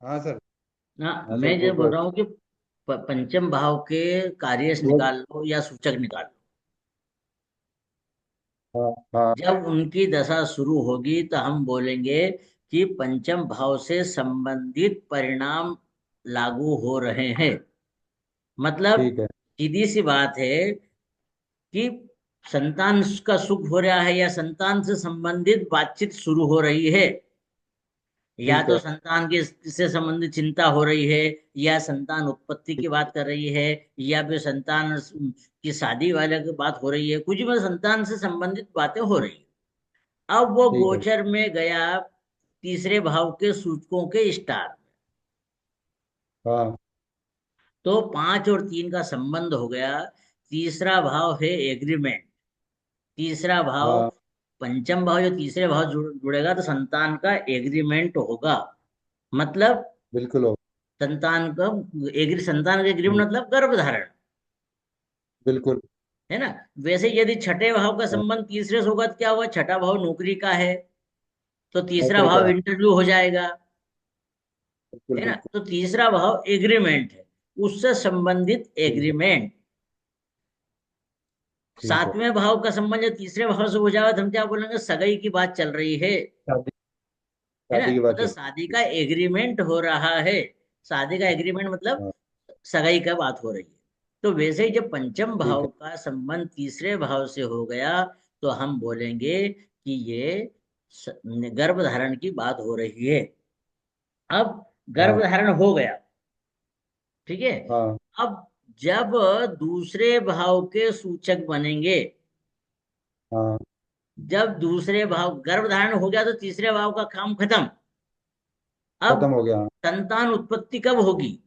हाँ सर। हाँ, हाँ सर, मैं ये गो बोल गो। रहा हूँ कि पंचम भाव के कार्यस निकाल लो या सूचक निकाल लो। हाँ हाँ। जब उनकी दशा शुरू होगी तो हम बोलेंगे कि पंचम भाव से संबंधित परिणाम लागू हो रहे हैं। मतलब ठीक है। सीधी सी बात है कि संतान का सुख हो रहा है या संतान से संबंधित बातचीत शुरू हो रही है, या ठीक तो है। संतान के से संबंधित चिंता हो रही है, या संतान उत्पत्ति की बात कर रही है, या फिर संतान की शादी वाले की बात हो रही है, कुछ भी संतान से संबंधित बातें हो रही है। अब वो ठीक है। गोचर में गया तीसरे भाव के सूचकों के स्टार। हाँ। तो 5 और 3 का संबंध हो गया। तीसरा भाव है एग्रीमेंट। तीसरा भाव, हाँ। पंचम भाव जो तीसरे भाव जुड़ेगा तो संतान का एग्रीमेंट होगा। मतलब बिल्कुल हो। संतान का संतान का एग्रीमेंट हम्म, मतलब गर्भधारण, बिल्कुल। है ना। वैसे यदि छठे भाव का हाँ, संबंध तीसरे से होगा तो क्या हुआ, छठा भाव नौकरी का है, तो तीसरा नौकरी भाव का। इंटरव्यू हो जाएगा, बिल्कुल है ना। बिल्कुल। तो तीसरा भाव एग्रीमेंट है, उससे संबंधित ठीक है। एग्रीमेंट। ठीक है। सातवें भाव का संबंध जब तीसरे भाव से हो जाएगा तो हम क्या बोलेंगे, सगाई की बात चल रही शादी। है ना। शादी की बात मतलब चल शादी रही का एग्रीमेंट हो रहा है। शादी का एग्रीमेंट मतलब है। हाँ। सगाई का बात हो रही है। तो वैसे ही जब पंचम ठीक भाव है। का संबंध तीसरे भाव से हो गया तो हम बोलेंगे कि ये गर्भ धारण की बात हो रही है। अब गर्भ हाँ धारण हो गया, ठीक है। हाँ अब जब दूसरे भाव के सूचक बनेंगे, हाँ। जब दूसरे भाव गर्भ धारण हो गया तो तीसरे भाव का काम खत्म। अब खत्म हो गया। हाँ। संतान उत्पत्ति कब होगी,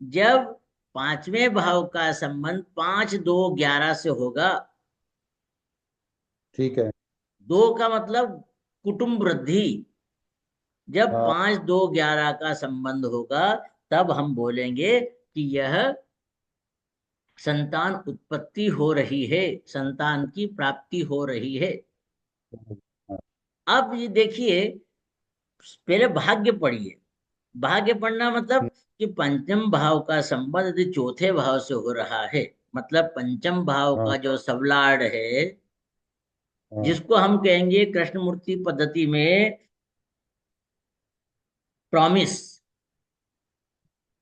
जब पांचवें भाव का संबंध 5 2 11 से होगा। ठीक है। दो का मतलब कुटुंब वृद्धि। जब हाँ। 5 2 11 का संबंध होगा तब हम बोलेंगे कि यह संतान उत्पत्ति हो रही है, संतान की प्राप्ति हो रही है। हाँ। अब ये देखिए, पहले भाग्य पढ़िए। भाग्य पढ़ना मतलब कि पंचम भाव का संबंध यदि चौथे भाव से हो रहा है, मतलब पंचम भाव हाँ का जो सबलाड है, हाँ। जिसको हम कहेंगे कृष्णमूर्ति पद्धति में प्रॉमिस,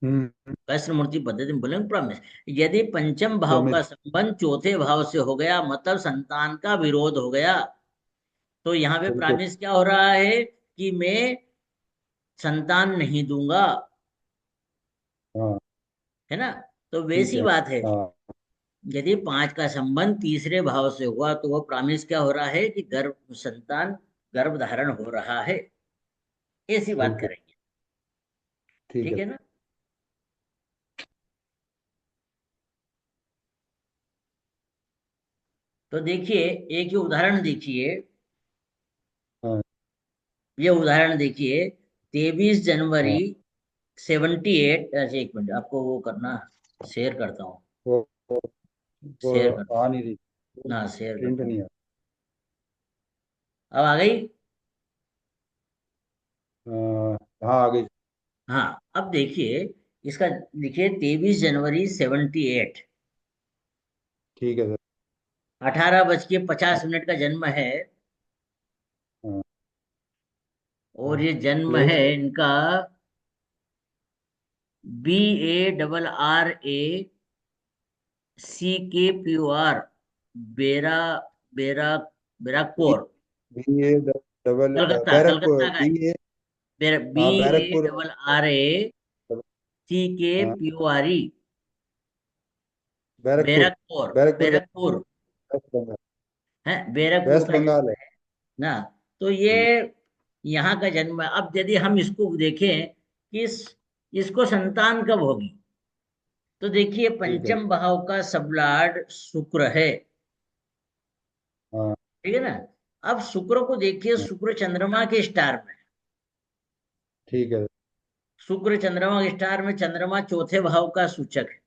हम्म। कृष्णमूर्ति पद्धति में बोलेंगे प्रॉमिस। यदि पंचम भाव का प्रॉमिस। संबंध चौथे भाव से हो गया मतलब संतान का विरोध हो गया, तो यहाँ पे बिल्कुल। प्रॉमिस क्या हो रहा है कि मैं संतान नहीं दूंगा, हाँ। है ना। तो ठीक वैसी है। बात है, हाँ। यदि 5 का संबंध तीसरे भाव से हुआ तो वो प्रॉमिस क्या हो रहा है कि संतान गर्भ धारण हो रहा है, ऐसी बात बिल्कुल। करेंगे। ठीक ठीक है। है ना। तो देखिए, एक ही उदाहरण देखिए। हाँ ये उदाहरण देखिए, 23 जनवरी हाँ। 78। अच्छा एक मिनट, आपको वो करना, शेयर करता हूँ। वो वो, शेयर वो करता आ हूँ नहीं रही। ना, शेयर प्रिंट करता हूँ। नहीं आ। अब आ गई। हाँ, आ गई। हाँ, अब देखिए इसका, लिखिए 23 जनवरी 78। ठीक है सर। 18 बज के 50 मिनट का जन्म है। हाँ। और ये जन्म है प्लेस। इनका BARRA CKPOR, बेरा बेरा B Barrackpore, B A double Calcutta, Barrackpore Calcutta का बी है। ए। बी हाँ, A Barrackpore. Double R A C K हाँ, P O R E Barrackpore. Barrackpore. Barrackpore Barrackpore west Bengal. है, बैरकपुर वेस्ट का बंगाल जन्म है। है ना। तो ये हम्म, यहाँ का जन्म है। अब यदि हम इसको देखें कि इसको संतान कब होगी, तो देखिए ठीक है। पंचम भाव का सबलाड शुक्र है, हाँ ठीक है ना। अब शुक्र को देखिए, हाँ। शुक्र चंद्रमा के स्टार में। ठीक है। शुक्र चंद्रमा के स्टार में, चंद्रमा चौथे भाव का सूचक है,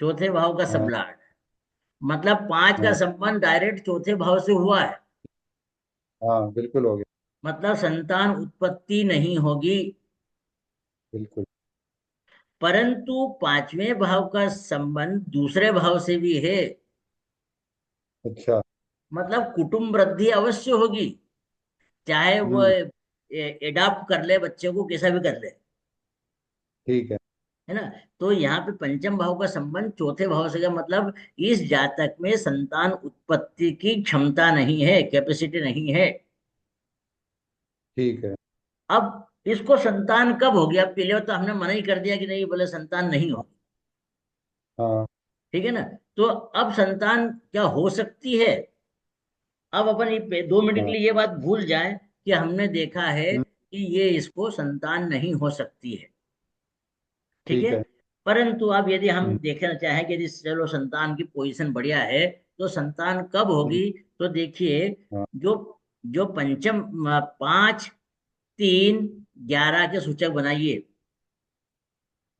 चौथे भाव का हाँ सबलाड। मतलब 5 का हाँ संबंध डायरेक्ट चौथे भाव से हुआ है, हाँ। बिल्कुल हो गया। मतलब संतान उत्पत्ति नहीं होगी। बिल्कुल। परंतु पांचवें भाव का संबंध दूसरे भाव से भी है। अच्छा। मतलब कुटुंब वृद्धि अवश्य होगी, चाहे वो हम्म। एडाप्ट कर ले बच्चे को, कैसा भी कर ले, ठीक है। है ना। तो यहाँ पे पंचम भाव का संबंध चौथे भाव से का मतलब इस जातक में संतान उत्पत्ति की क्षमता नहीं है, कैपेसिटी नहीं है। ठीक है। अब इसको संतान कब होगी? अब पहले तो हमने मना ही कर दिया कि नहीं, बोले संतान नहीं होगी, हाँ। ठीक है ना। तो अब संतान क्या हो सकती है? अब अपन ये 2 मिनट के हाँ। लिए ये बात भूल जाए कि हमने देखा है हम्म। कि ये इसको संतान नहीं हो सकती है, ठीक है। ठीक है। परंतु अब यदि हम हम्म। देखना चाहें कि यदि चलो संतान की पोजीशन बढ़िया है, तो संतान कब हम्म। होगी? तो देखिए, हाँ। जो जो पंचम 5 3 11 के सूचक बनाइए।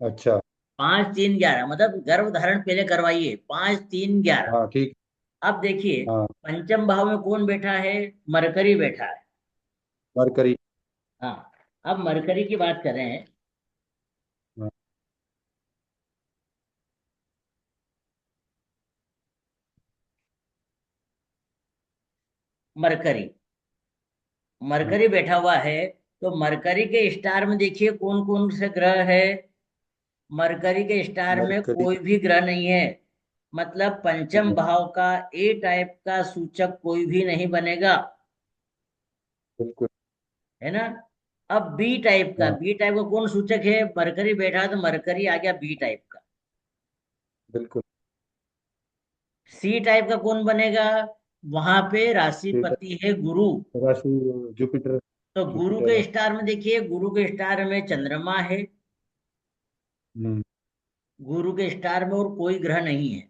अच्छा। 5 3 11 मतलब गर्भ धारण पहले करवाइए, 5 3 11। हाँ। ठीक। अब देखिए, हाँ। पंचम भाव में कौन बैठा है? मरकरी बैठा है। मरकरी। हाँ, अब मरकरी की बात करें। हाँ। मरकरी हाँ। मरकरी बैठा हुआ है, तो मरकरी के स्टार में देखिए कौन कौन से ग्रह है। मरकरी के स्टार में मरकरी। कोई भी ग्रह नहीं है। मतलब पंचम हाँ, भाव का ए टाइप का सूचक कोई भी नहीं बनेगा, बिल्कुल। है ना। अब हाँ। बी टाइप का कौन सूचक है? मरकरी बैठा है, तो मरकरी आ गया बी टाइप का। बिल्कुल। सी टाइप का कौन बनेगा? वहां पे ठीक राशिपति है गुरु। है। राशि। जुपिटर। तो गुरु जुपिटर के है। स्टार में देखिए, गुरु के स्टार में चंद्रमा है। हम्म। गुरु के स्टार में और कोई ग्रह नहीं है,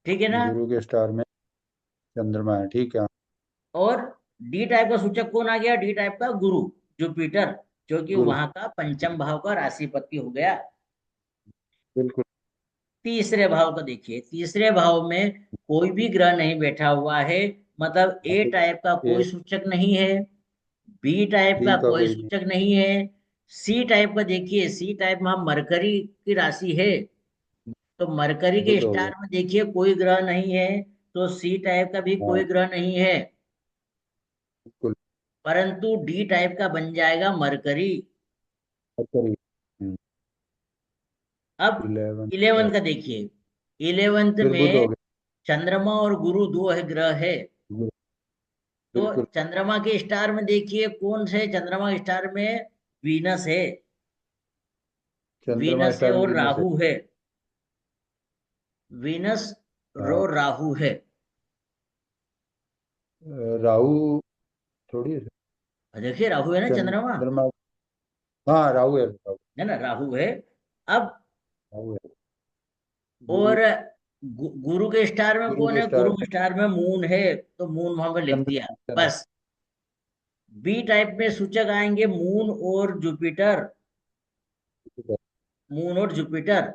ठीक है ना। गुरु के स्टार में चंद्रमा है। ठीक है। और डी टाइप का सूचक कौन आ गया? डी टाइप का गुरु, जुपिटर, जो कि गुरु। वहां का पंचम भाव का राशिपति हो गया। बिल्कुल। तीसरे भाव को देखिए, तीसरे भाव में कोई भी ग्रह नहीं बैठा हुआ है। मतलब हाँ, ए ठीक। टाइप का ये कोई सूचक नहीं है, बी टाइप का डी का कोई कोई नहीं। सूचक नहीं है। सी टाइप का देखिए, सी टाइप में हम मरकरी की राशि है, तो मरकरी के बुध हो गया। स्टार में देखिए कोई ग्रह नहीं है, तो सी टाइप का भी हाँ। कोई ग्रह नहीं है। बिल्कुल। परंतु डी टाइप का बन जाएगा मरकरी। मरकरी। अब 11। 11th का देखिए, 11th फिर बुध हो में चंद्रमा और गुरु दो है ग्रह है। गया। तो बिल्कुल। चंद्रमा के स्टार में देखिए कौन से? चंद्रमा के स्टार में वीनस है। चंद्रमा वीनस है स्टार में और वीनस है। राहु है। वीनस रो हाँ। राहु है। राहु थोड़ी है। देखिए राहु है ना चंद्रमा, चंद्रमा। हाँ, राहु है, राहु। है ना, राहु है। अब राहु है। गुरु। और गुरु के स्टार में गुरु कौन के है? गुरु स्टार के में स्टार में मून है, तो मून वहां पर लिख दिया, चंद्रमा। चंद्रमा। बस। बी टाइप में सूचक आएंगे मून और जुपिटर, मून और जुपिटर।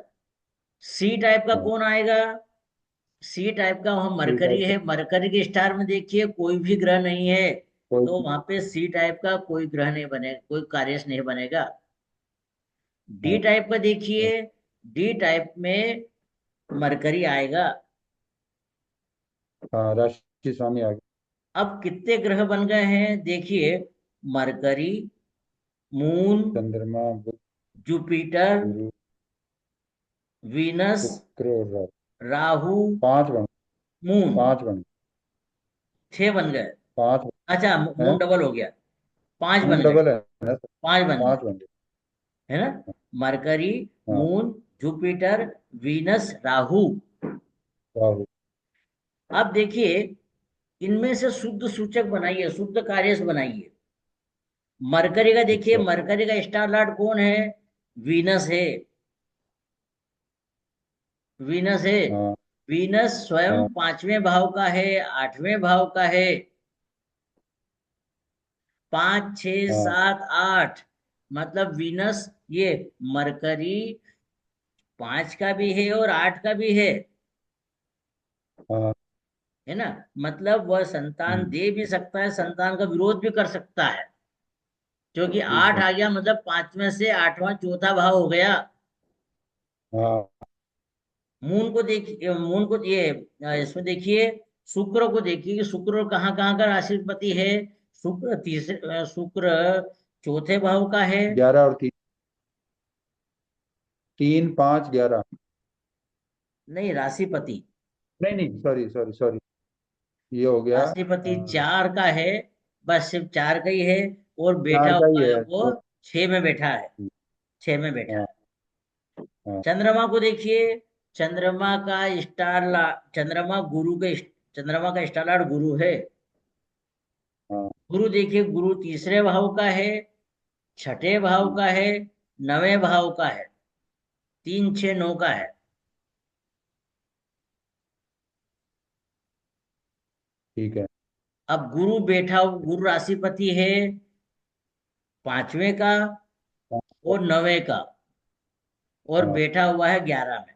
सी टाइप का हाँ। कौन आएगा? सी टाइप का वहां सी मरकरी टाइप का है। मरकरी के स्टार में देखिए कोई भी ग्रह नहीं है, कोई तो भी। वहां पे सी टाइप का कोई ग्रह नहीं बनेगा, कोई कार्यस नहीं बनेगा। डी हाँ। टाइप का देखिए, डी टाइप में मरकरी आएगा। हाँ, राशि स्वामी आ गया। अब कितने ग्रह बन गए हैं देखिए? मरकरी, मून, चंद्रमा, बुध, जुपिटर, गुरु, वीनस, शुक्र और राहु। राहु, 5 बन। मून। 5 बन। बन गए। 5 अच्छा, मून है। डबल हो गया, 5 मून बन गए। डबल है ना सर। 5 बन गए, 5 बन गए। है ना। मरकरी, हाँ। Moon, Jupiter, Venus, Rahu. Rahu. अब देखिए, इनमें से शुद्ध सूचक बनाइए, शुद्ध कार्यस बनाइए। मरकरी का देखिए, अच्छा। मरकरी का स्टार लॉर्ड कौन है? वीनस है। वीनस है। हाँ। वीनस स्वयं हाँ। 5वें भाव का है, 8वें भाव का है। 5 6 हाँ। 7 8, मतलब वीनस, ये मरकरी 5 का भी है और 8 का भी है। हाँ। है ना। मतलब वह संतान हम्म। दे भी सकता है, संतान का विरोध भी कर सकता है। क्योंकि ठीक आठ है। आ गया मतलब पांचवें से आठवां चौथा भाव हो गया। हाँ। मून को देखिए, मून को ये इसमें देखिए, शुक्र को देखिए कि शुक्र कहाँ कहाँ का राशिपति है। शुक्र शुक्र चौथे भाव का है। 11 और 3, 3 5 11। नहीं, राशिपति। नहीं नहीं, सॉरी सॉरी सॉरी, ये हो गया राशिपति चार का है, बस सिर्फ चार का ही है। और बैठा 4 का ही हुआ है है वो तो। छह में बैठा है। छह में बैठा हाँ है। हाँ चंद्रमा को देखिए, चंद्रमा का चंद्रमा चंद्रमा का स्टार लॉर्ड गुरु है। हाँ। गुरु देखिए, गुरु तीसरे भाव का है, छठे भाव का है, नवे भाव का है, 3 6 9 का है। ठीक है। अब गुरु राशिपति है पांचवें का और नवे का, और हाँ, बैठा हुआ है 11 में।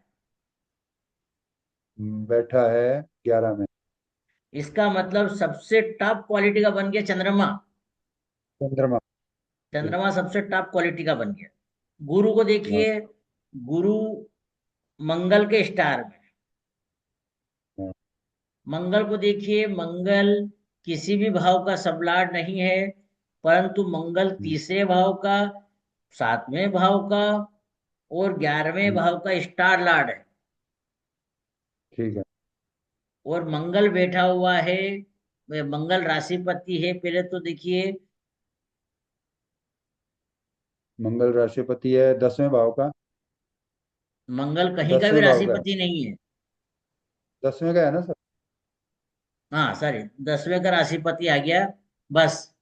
बैठा है 11 में। इसका मतलब सबसे टॉप क्वालिटी का बन गया चंद्रमा। चंद्रमा। ठीक। चंद्रमा सबसे टॉप क्वालिटी का बन गया। गुरु को हाँ देखिए, गुरु मंगल के स्टार में। हाँ। मंगल को देखिए, मंगल किसी भी भाव का सबलॉर्ड नहीं है, परंतु मंगल हम्म, तीसरे भाव का, सातवें भाव का और 11वें हम्म, भाव का स्टार लॉर्ड है। ठीक है। और मंगल बैठा हुआ है, वह मंगल राशिपति है। पहले तो देखिए, मंगल राशिपति है 10वें भाव का। मंगल कहीं का भी 10वें भाव का है। राशिपति नहीं है। 10वें का है ना सर? हाँ सॉरी, 10वें का राशिपति आ गया बस,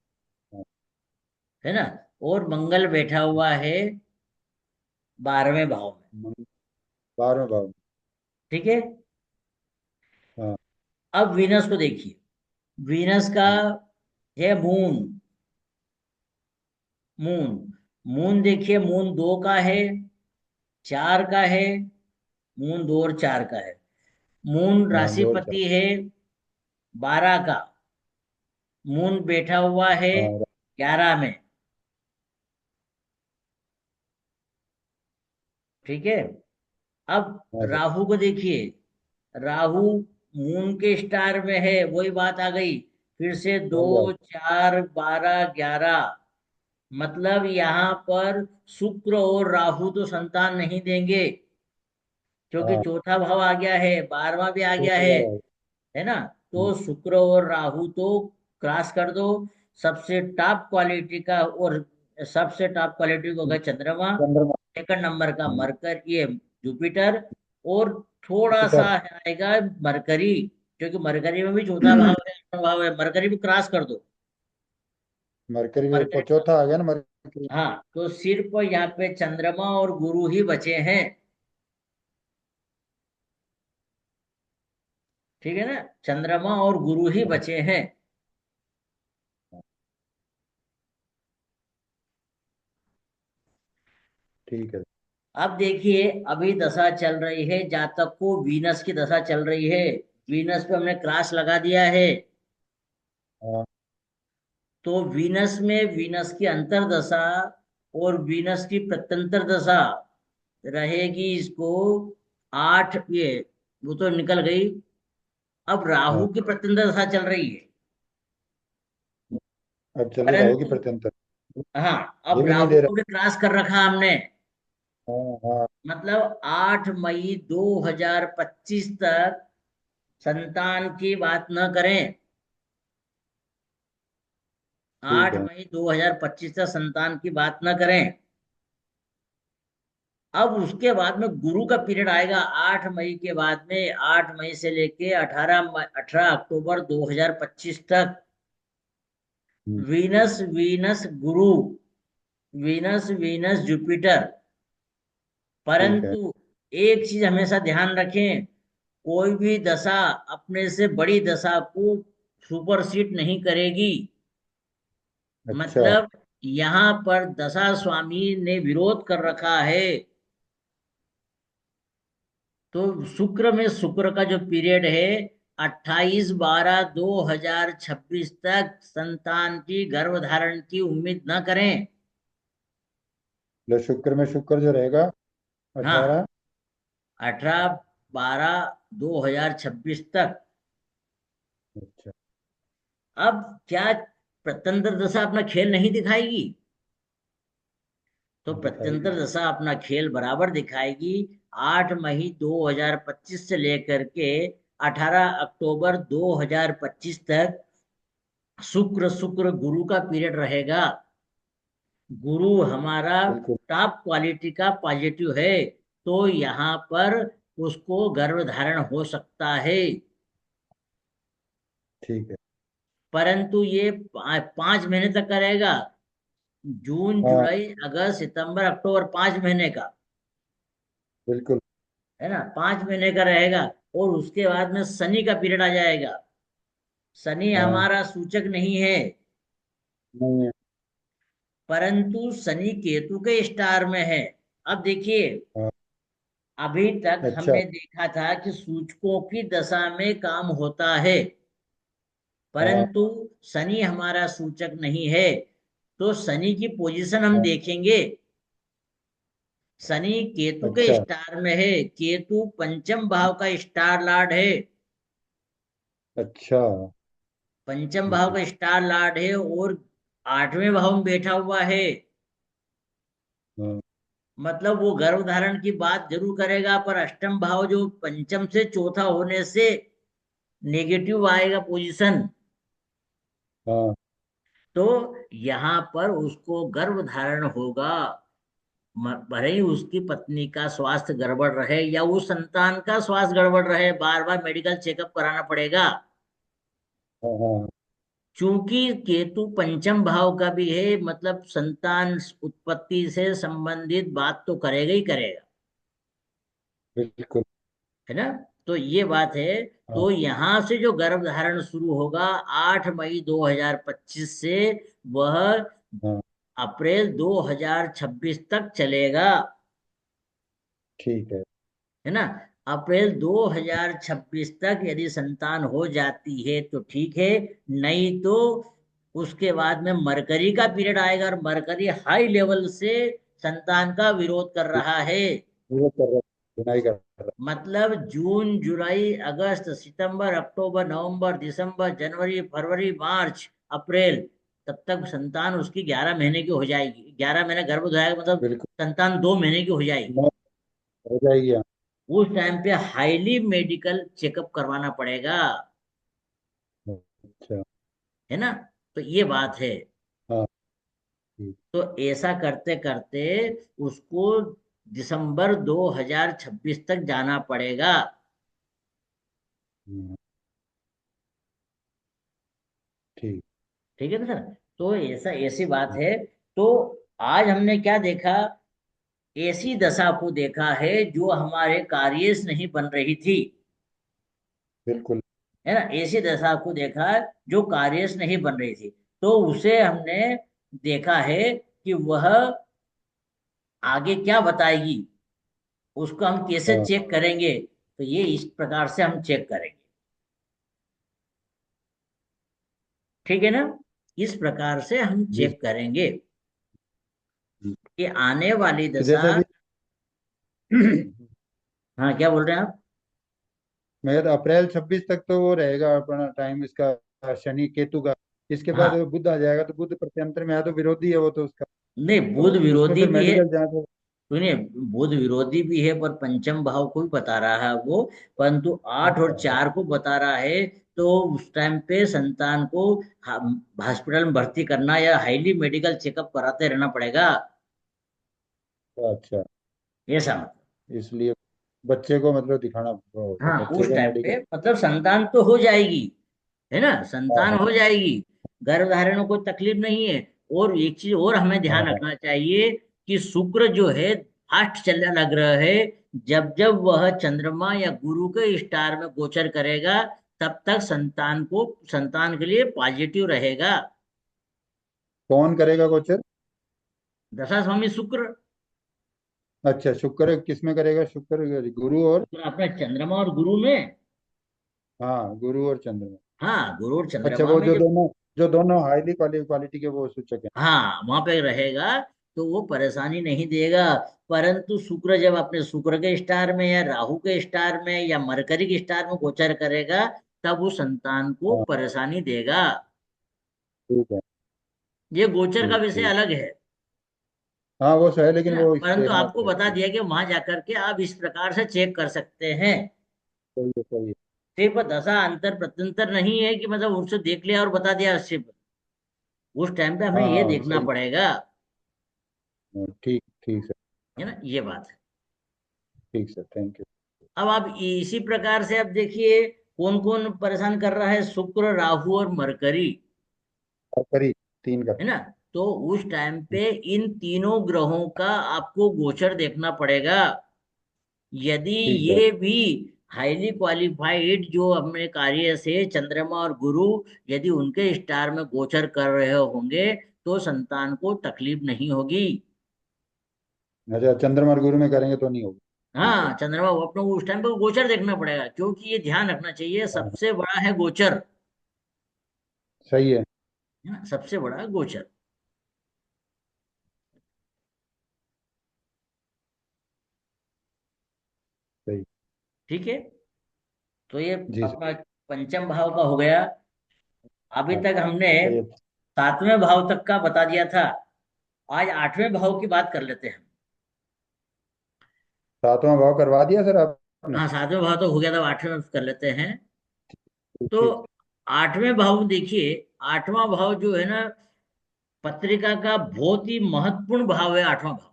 हाँ, है ना। और मंगल बैठा हुआ है 12वें भाव में। 12वें भाव में। ठीक है। हाँ। अब वीनस को देखिए, वीनस का हम्म, है मून। मून मून देखिए, मून दो का है, चार का है। मून दो और चार का है। मून हाँ, 2 और 4। राशिपति है 12 का। मून बैठा हुआ है हाँ 11 में। ठीक है। अब हाँ सर। राहु को देखिए, राहु मून के स्टार में है, वही बात आ गई फिर से, वही बात। 2 4 12 11। मतलब यहाँ पर शुक्र और राहु तो संतान नहीं देंगे, क्योंकि हाँ, चौथा भाव आ गया है, 12वां भी आ गया चौथा भाव। है ना। हम्म, तो शुक्र और राहु तो क्रॉस कर दो। सबसे टॉप क्वालिटी का, और सबसे टॉप क्वालिटी को गए चंद्रमा। चंद्रमा। सेकंड नंबर का हाँ, मरकर ये जुपिटर। और थोड़ा सा जुपिटर। आएगा मरकरी, क्योंकि मरकरी में भी चौथा भाव है, अष्टम भाव है, मरकरी भी क्रॉस कर दो। मरकरी भी मरकरी चौथा आ गया ना मरकरी। हाँ, तो सिर्फ यहाँ पे चंद्रमा और गुरु ही बचे हैं। ठीक है ना, चंद्रमा और गुरु ही हाँ, बचे हैं। ठीक है। अब देखिए, अभी दशा चल रही है, जातक को वीनस की दशा चल रही है। वीनस पे हमने क्रॉस लगा दिया है। हाँ तो वीनस में वीनस की अंतर्दशा और वीनस की प्रत्यंतर दशा रहेगी इसको 8 ये, वो तो निकल गई। अब हाँ। राहु की प्रत्यंतर दशा चल रही है, अब चल रही राहु की परंतु प्रत्यंतर। हाँ, ये अब भी नहीं राहु दे को भी क्रॉस कर रखा हमने। रहा। हाँ मतलब 8 मई 2025 तक संतान की बात न करें। ठीक 8 है। मई 2025 तक संतान की बात न करें। अब उसके बाद में गुरु का पीरियड आएगा 8 मई के बाद में, 8 मई से लेके 18 अक्टूबर 2025 तक। हम्म, वीनस वीनस गुरु, वीनस वीनस जुपिटर। ठीक है। परंतु एक चीज हमेशा ध्यान रखें, कोई भी दशा अपने से बड़ी दशा को सुपरसीड नहीं करेगी। अच्छा। मतलब यहाँ पर दशा स्वामी ने विरोध कर रखा है। तो शुक्र में शुक्र का जो पीरियड है 28/12/2026 तक संतान की गर्भधारण की उम्मीद न करें। मतलब शुक्र में शुक्र जो रहेगा हाँ, 18। 18/12/2026 तक। अच्छा। अब क्या प्रत्यंतर दशा अपना खेल नहीं दिखाएगी? तो प्रत्यंतर दिखाएगी। दशा अपना खेल बराबर दिखाएगी। 8 मई 2025 से लेकर के 18 अक्टूबर 2025 तक शुक्र शुक्र गुरु का पीरियड रहेगा। गुरु हमारा बिल्कुल। टॉप क्वालिटी का पॉजिटिव है, तो यहाँ पर उसको गर्भधारण हो सकता है। ठीक है। परंतु ये 5 महीने तक का रहेगा। जून हाँ। जुलाई अगस्त सितंबर अक्टूबर, 5 महीने का। बिल्कुल। है ना, 5 महीने का रहेगा। और उसके बाद में शनि का पीरियड आ जाएगा। शनि हाँ। हमारा सूचक नहीं है, नहीं है। परंतु शनि केतु के स्टार में है। अब देखिए, हाँ। अभी तक अच्छा। हमने देखा था कि सूचकों की दशा में काम होता है, हाँ। परंतु शनि हमारा सूचक नहीं है। तो शनि की पोजीशन हम हाँ। देखेंगे। शनि केतु के अच्छा। स्टार में है। केतु पंचम भाव का स्टार लॉर्ड है। अच्छा। पंचम भाव का स्टार लॉर्ड है और 8वें भाव में बैठा हुआ है। हाँ। मतलब वो गर्भ धारण की बात जरूर करेगा, पर अष्टम भाव जो पंचम से चौथा होने से नेगेटिव आएगा पोजीशन। हाँ। तो यहाँ पर उसको गर्भ धारण होगा। भले ही उसकी पत्नी का स्वास्थ्य गड़बड़ रहे या उस संतान का स्वास्थ्य गड़बड़ रहे, बार बार मेडिकल चेकअप कराना पड़ेगा। हाँ। हाँ। चूंकि केतु पंचम भाव का भी है, मतलब संतान उत्पत्ति से संबंधित बात तो करेगा ही करेगा। बिल्कुल। है ना। तो ये बात है। हाँ। तो यहां से जो गर्भ धारण शुरू होगा 8 मई 2025 से, वह हाँ। अप्रैल 2026 तक चलेगा। ठीक है। है ना। अप्रैल 2026 तक यदि संतान हो जाती है तो ठीक है, नहीं तो उसके बाद में मरकरी का पीरियड आएगा, और मरकरी हाई लेवल से संतान का विरोध कर रहा है। वो कर रहा है, बुनाई कर रहा मतलब जून जुलाई अगस्त सितंबर अक्टूबर नवंबर दिसंबर जनवरी फरवरी मार्च अप्रैल, तब तक संतान उसकी 11 महीने की हो जाएगी। 11 महीने गर्भ हो जाएगा, मतलब बिल्कुल। संतान 2 महीने की हो जाएगी। नौ हो जाएगी। हाँ। उस टाइम पे हाईली मेडिकल चेकअप करवाना पड़ेगा। अच्छा। है ना। तो ये बात है। हाँ। ठीक। तो ऐसा करते करते उसको दिसंबर 2026 तक जाना पड़ेगा। हाँ, ठीक। ठीक है ना सर। तो ऐसा ऐसी बात है। तो आज हमने क्या देखा? ऐसी दशा को देखा है जो हमारे कार्य से नहीं बन रही थी। बिल्कुल। है ना। ऐसी दशा को देखा जो कार्य से नहीं बन रही थी। तो उसे हमने देखा है कि वह आगे क्या बताएगी, उसको हम कैसे हाँ। चेक करेंगे। तो ये इस प्रकार से हम चेक करेंगे। ठीक है ना। इस प्रकार से हम जी। चेक करेंगे जी। कि आने वाली तो दशा। जैसे अभी हाँ, क्या बोल रहे हैं आप? मगर अप्रैल 26 तक तो वो रहेगा अपना टाइम इसका, शनि केतु का। इसके बाद हाँ, वो बुध आ जाएगा, तो बुध प्रत्यंतर में है तो विरोधी है वो तो उसका। नहीं, तो बुध उसको विरोधी फिर भी है। मेडिकल जांच हो। सुनिए, बुध विरोधी भी है, पर पंचम भाव को भी बता रहा है वो। परंतु 8 और 4 को बता रहा है। तो उस टाइम पे संतान को हॉस्पिटल में भर्ती करना या हाईली मेडिकल चेकअप कराते रहना पड़ेगा। अच्छा। ऐसा मतलब। इसलिए बच्चे को मतलब दिखाना होगा, हाँ, बच्चे उस को टाइम मेडिकल। पे मतलब संतान तो हो जाएगी। है ना, हाँ। संतान हाँ। हो जाएगी। गर्भधारण में कोई तकलीफ नहीं है। और एक चीज और हमें हाँ। ध्यान हाँ। रखना चाहिए कि शुक्र जो है फास्ट चलने लग रहा है। जब जब वह चंद्रमा या गुरु के स्टार में गोचर करेगा, तब तक संतान के लिए पॉजिटिव रहेगा। कौन करेगा गोचर? दशा स्वामी शुक्र। अच्छा, शुक्र किस में करेगा? शुक्र गुरु और। शुक्र अपने चंद्रमा और गुरु में। हाँ, गुरु और चंद्रमा। हाँ, गुरु और अच्छा, चंद्रमा वो में जब, जो दोनों हाईली क्वालिटी के वो सूचक हैं। हाँ वहां पे रहेगा तो वो परेशानी नहीं देगा। परंतु शुक्र जब अपने शुक्र के स्टार में या राहु के स्टार में या मरकरी के स्टार में गोचर करेगा, तब वो संतान को हाँ, परेशानी देगा। ठीक है। ये गोचर का ठीक विषय ठीक। अलग है। हाँ, वो सही है, है लेकिन ना, वो परंतु देखना आपको बता पड़ेगा। दिया कि वहां जाकर के आप इस प्रकार से चेक कर सकते हैं। सही है, सही है। सिर्फ दशा अंतर प्रत्यंतर नहीं है कि मतलब उससे देख लिया और बता दिया सिर्फ। उस टाइम पे हमें हाँ ये हाँ, देखना सही। पड़ेगा। हाँ, ठीक ठीक सर। है ना, ये बात है। ठीक सर, थैंक यू। अब आप इसी प्रकार से अब देखिए कौन कौन परेशान कर रहा है, शुक्र राहु और मरकरी। और करीब 3 का। है ना, तो उस टाइम पे इन तीनों ग्रहों का आपको गोचर देखना पड़ेगा। यदि ठीक है। ये भी हाईली क्वालिफाइड जो अपने कार्य से चंद्रमा और गुरु, यदि उनके स्टार में गोचर कर रहे होंगे, तो संतान को तकलीफ नहीं होगी। अच्छा, चंद्रमा और गुरु में करेंगे तो नहीं होगा। ठीक है। हाँ, चंद्रमा वो अपने को उस टाइम पे गोचर देखना पड़ेगा, क्योंकि ये ध्यान रखना चाहिए हाँ हाँ, सबसे बड़ा है गोचर। सही है। है ना, सबसे बड़ा है गोचर। सही। ठीक है, तो ये जी सर। अपना पंचम भाव का हो गया। अभी हाँ, तक हमने सही है। 7वें भाव तक का बता दिया था। आज 8वें भाव की बात कर लेते हैं। 7वां भाव करवा दिया सर आपने। हाँ, 7वें भाव तो हो गया था, 8वें कर लेते हैं। ठीक तो ठीक। 8वें भाव में देखिए, 8वां भाव जो है ना, पत्रिका का बहुत ही महत्वपूर्ण भाव है 8वां भाव।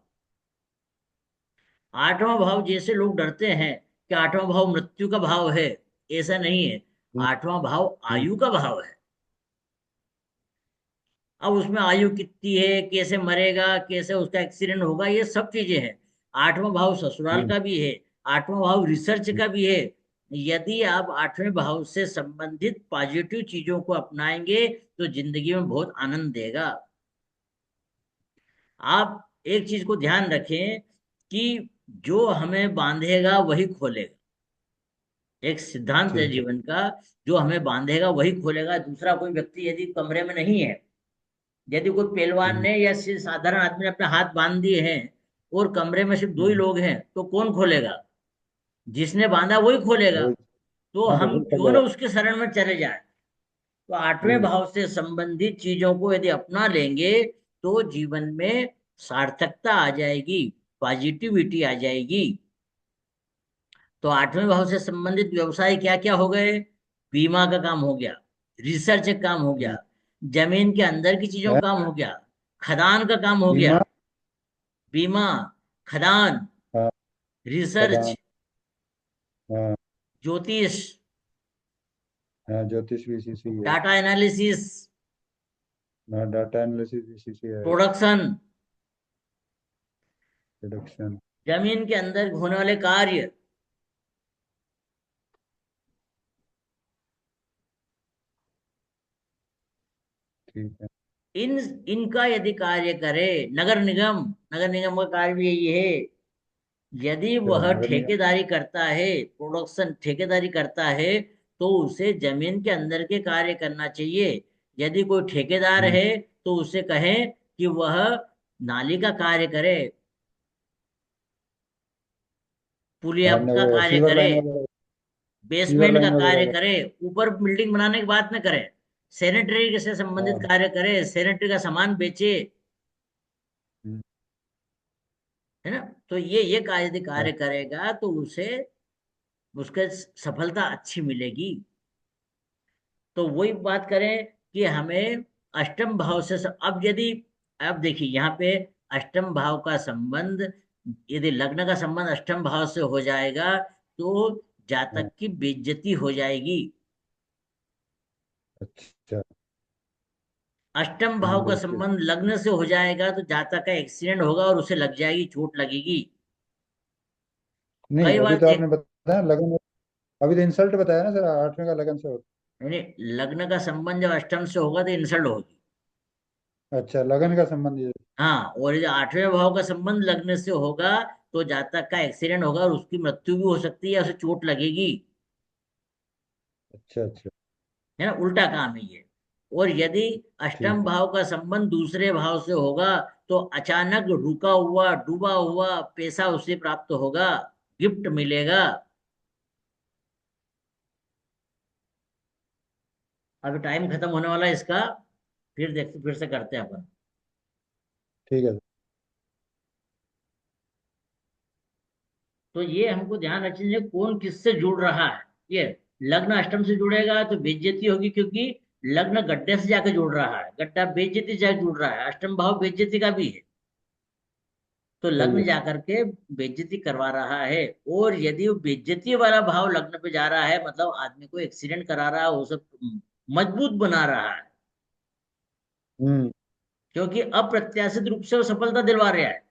8वां भाव, जैसे लोग डरते हैं कि 8वां भाव मृत्यु का भाव है, ऐसा नहीं है। हम्म, 8वां भाव हम्म, आयु का भाव है। अब उसमें आयु कितनी है, कैसे मरेगा, कैसे उसका एक्सीडेंट होगा, ये सब चीजें हैं। 8वां भाव ससुराल हम्म, का भी है। 8वां भाव रिसर्च हम्म, का भी है। यदि आप 8वें भाव से संबंधित पॉजिटिव चीजों को अपनाएंगे तो जिंदगी में बहुत आनंद देगा। आप एक चीज को ध्यान रखें कि जो हमें बांधेगा वही खोलेगा। एक सिद्धांत है ठीक है। जीवन का, जो हमें बांधेगा वही खोलेगा। दूसरा कोई व्यक्ति यदि कमरे में नहीं है, यदि कोई पहलवान हम्म, ने या साधारण आदमी ने अपने हाथ बांध दिए हैं और कमरे में सिर्फ दो ही हम्म, लोग हैं, तो कौन खोलेगा? जिसने बांधा वही खोलेगा। वही। तो हाँ, तो हम फिर क्यों ना चलेगा। उसके शरण में चले जाए। तो 8वें हम्म, भाव से संबंधित चीजों को यदि अपना लेंगे तो जीवन में सार्थकता आ जाएगी, पॉजिटिविटी आ जाएगी। तो 8वें भाव से संबंधित व्यवसाय क्या क्या हो गए? बीमा का काम हो गया, रिसर्च का काम हो गया, हम्म, जमीन के अंदर की चीजों है, का काम हो गया, खदान का काम हो गया। बीमा। बीमा, खदान, हाँ, रिसर्च, प्रधान। हाँ ज्योतिष, हाँ, ज्योतिष भी इसी से ही है। डाटा एनालिसिस, हाँ, डाटा एनालिसिस इसी से है। Production, production. जमीन के अंदर होने वाले कार्य, ठीक है। इन इनका यदि कार्य करे, नगर निगम, नगर निगम का कार्य भी यही है। यदि अच्छा, वह नगर निगम। ठेकेदारी करता है, प्रोडक्शन ठेकेदारी करता है, तो उसे जमीन के अंदर के कार्य करना चाहिए। यदि कोई ठेकेदार हम्म, है तो उसे कहें कि वह नाली का कार्य करे, पुलिया हाँ, का वो कार्य सीवर करे, लाइन वगैरह। सीवर बेसमेंट का लाइन वगैरह कार्य का। करे, ऊपर बिल्डिंग बनाने की बात न करे, सैनिटरी से संबंधित हाँ। कार्य करे, सैनिटरी का सामान बेचे। हम्म, है ना, तो ये कार्य यदि हाँ, कार्य करेगा तो उसे उसके सफलता अच्छी मिलेगी। तो वही बात करें कि हमें अष्टम भाव से अब यदि, अब देखिए यहाँ पे अष्टम भाव का संबंध, यदि लग्न का संबंध अष्टम भाव से हो जाएगा तो हाँ, जातक की बेइज्जती हो जाएगी। अच्छा। अष्टम भाव का बेइज्जती। संबंध लग्न से हो जाएगा तो जातक का एक्सीडेंट होगा और उसे लग जाएगी, चोट लगेगी। नहीं, कई अभी बार तो आपने देख, बताया लगन। अभी तो इंसल्ट बताया ना सर, 8वें का लगन से होता। यानी लग्न का संबंध जब अष्टम से होगा तो इंसल्ट होगी। अच्छा, लगन का संबंध ये। हाँ, और यदि 8वें भाव का संबंध लग्न से होगा तो जातक का एक्सीडेंट होगा और उसकी मृत्यु भी हो सकती है या उसे चोट लगेगी। अच्छा अच्छा। है ना, उल्टा काम है ये। और यदि अष्टम ठीक है। भाव का संबंध दूसरे भाव से होगा, तो अचानक रुका हुआ डूबा हुआ पैसा उसे प्राप्त होगा, गिफ्ट मिलेगा। अभी टाइम खत्म होने वाला है इसका, फिर देखते, फिर से करते हैं अपन। ठीक है। तो ये हमको ध्यान रखना चाहिए कौन किससे जुड़ रहा है। ये लग्न अष्टम से जुड़ेगा तो बेइज्जती होगी, क्योंकि लग्न गड्ढे से जाके जुड़ रहा है, गड्ढा बेइज्जती से जाके जुड़ रहा है, अष्टम भाव बेइज्जती का भी है। तो सही लग्न है। जाकर के बेइज्जती करवा रहा है। और यदि वो बेइज्जती वाला भाव लग्न पे जा रहा है, मतलब आदमी को एक्सीडेंट करा रहा है, वो सब मजबूत बना रहा है, हम्म। क्योंकि अप्रत्याशित रूप से वो सफलता दिलवा रहा है।